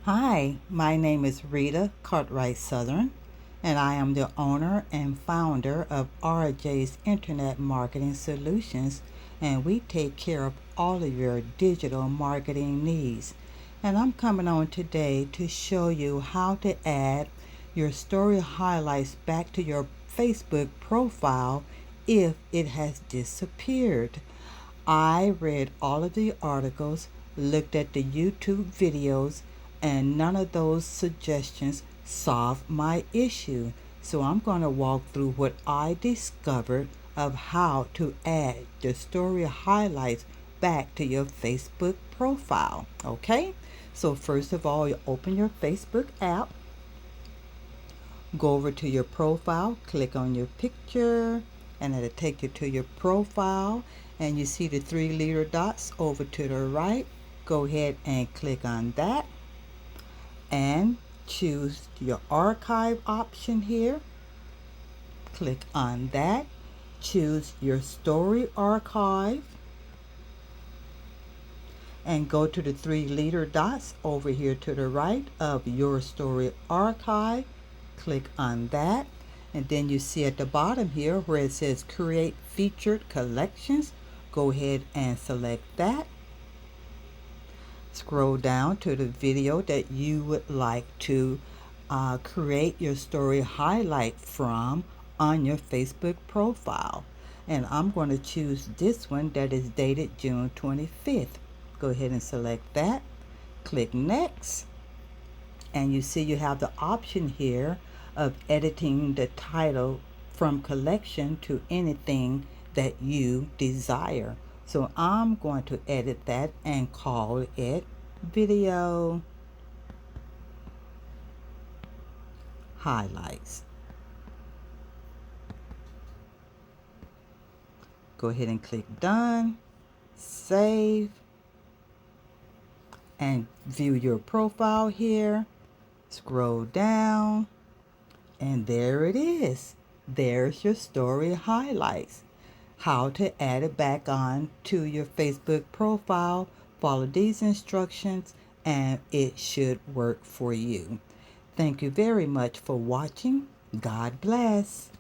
Hi, my name is Rita Cartwright Southern, and I am the owner and founder of RJ's Internet Marketing Solutions, and we take care of all of your digital marketing needs. And I'm coming on today to show you how to add your story highlights back to your Facebook profile if it has disappeared. I read all of the articles, looked at the YouTube videos, and none of those suggestions solved my issue. So I'm going to walk through what I discovered of how to add the story highlights back to your Facebook profile. Okay? So first of all, you open your Facebook app, go over to your profile, click on your picture, and it'll take you to your profile. And you see the three little dots over to the right. Go ahead and click on that and choose your archive option here. Click on that. Choose your story archive and go to the three little dots over here to the right of your story archive. Click on that, and then you see at the bottom here where it says create featured collections. Go ahead and select that. Scroll down to the video that you would like to create your story highlight from on your Facebook profile. And I'm going to choose this one that is dated June 25th. Go ahead and select that. Click next. And you see you have the option here of editing the title from collection to anything that you desire. So I'm going to edit that and call it video highlights. Go ahead and click done, save, and view your profile here. Scroll down, and there it is. There's your story highlights. How to add it back on to your Facebook profile. Follow these instructions and it should work for you. Thank you very much for watching. God bless.